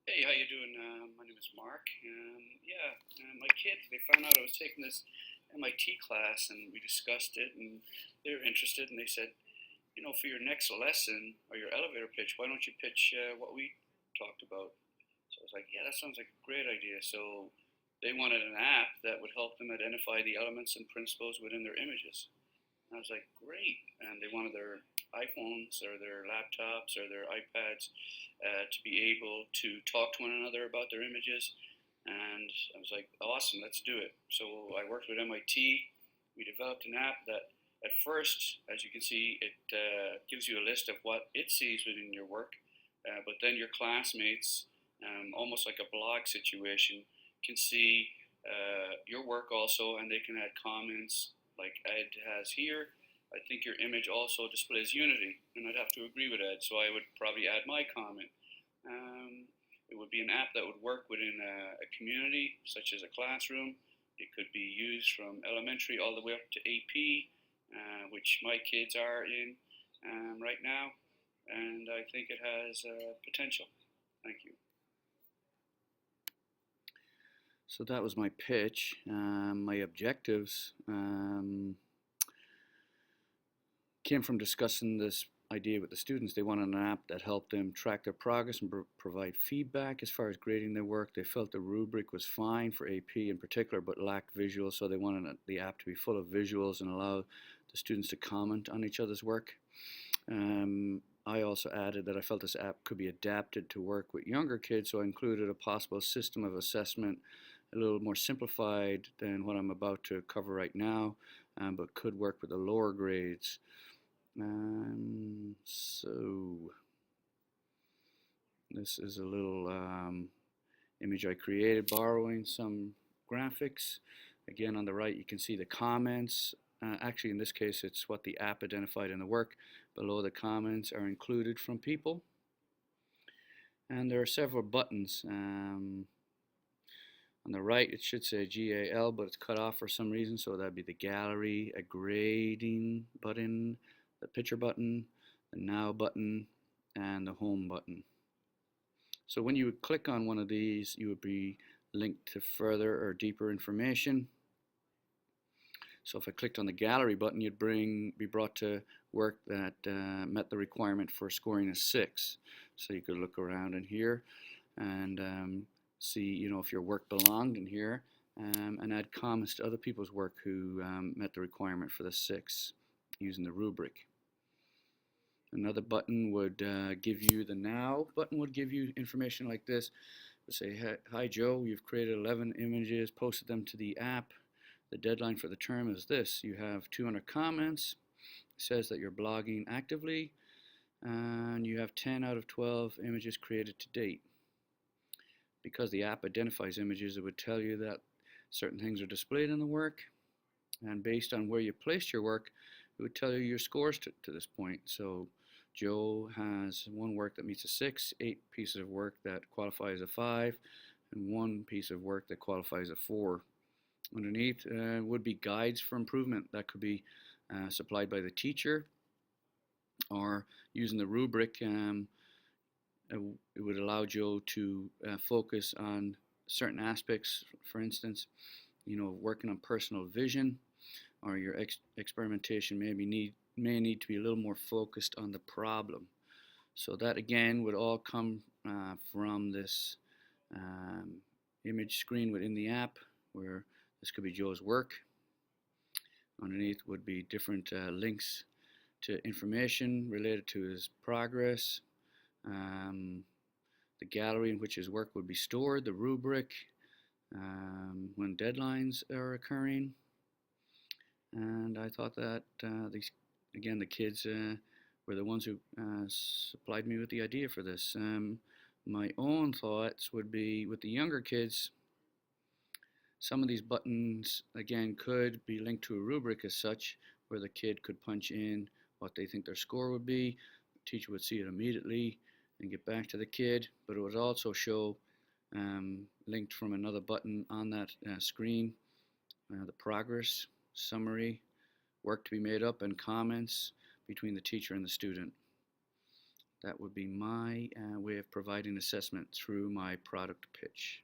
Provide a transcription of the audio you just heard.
Hey, how you doing? My name is Mark. My kids, they found out I was taking this MIT class, and we discussed it, and they were interested, and they said, for your next lesson or your elevator pitch, why don't you pitch what we talked about? So I was like, yeah, that sounds like a great idea. So they wanted an app that would help them identify the elements and principles within their images. And I was like, great. And they wanted their iPhones or their laptops or their iPads to be able to talk to one another about their images. And I was like, awesome, let's do it. So I worked with MIT. We developed an app that, at first, as you can see, it gives you a list of what it sees within your work. But then your classmates, almost like a blog situation, can see your work also, and they can add comments like Ed has here. I think your image also displays unity, and I'd have to agree with Ed, so I would probably add my comment. Um, it would be an app that would work within a community, such as a classroom. It could be used from elementary all the way up to AP, which my kids are in right now, and I think it has potential. Thank you. So that was my pitch. My objectives came from discussing this idea with the students. They wanted an app that helped them track their progress and provide feedback as far as grading their work. They felt the rubric was fine for AP in particular, but lacked visuals, so they wanted the app to be full of visuals and allow the students to comment on each other's work. I also added that I felt this app could be adapted to work with younger kids, so I included a possible system of assessment, a little more simplified than what I'm about to cover right now, but could work with the lower grades. So this is a little image I created, borrowing some graphics. Again, on the right, you can see the comments. Actually, in this case, it's what the app identified in the work. Below, the comments are included from people. And there are several buttons. On the right, it should say GAL, but it's cut off for some reason, so that'd be the gallery, a grading button, the picture button, the now button, and the home button. So when you would click on one of these, you would be linked to further or deeper information. So if I clicked on the gallery button, you'd be brought to work that met the requirement for scoring a 6. So you could look around in here and see, if your work belonged in here, and add comments to other people's work who met the requirement for the 6 using the rubric. Another button would give you, the now button would give you information like this. It would say, hi Joe, you've created 11 images, posted them to the app. The deadline for the term is this. You have 200 comments. It says that you're blogging actively, and you have 10 out of 12 images created to date. Because the app identifies images, it would tell you that certain things are displayed in the work, and based on where you placed your work, it would tell you your scores to this point. So Joe has one work that meets a 6, 8 pieces of work that qualify as a 5, and one piece of work that qualifies a 4. Underneath would be guides for improvement that could be supplied by the teacher, or using the rubric. It would allow Joe to focus on certain aspects. For instance, working on personal vision, or your experimentation may need to be a little more focused on the problem. So that again would all come from this image screen within the app, where this could be Joe's work. Underneath would be different links to information related to his progress, the gallery in which his work would be stored, the rubric, when deadlines are occurring. And I thought that the kids were the ones who supplied me with the idea for this. My own thoughts would be with the younger kids. Some of these buttons, again, could be linked to a rubric as such, where the kid could punch in what they think their score would be. The teacher would see it immediately and get back to the kid, but it would also show linked from another button on that screen, the progress, summary, work to be made up, and comments between the teacher and the student. That would be my way of providing assessment through my product pitch.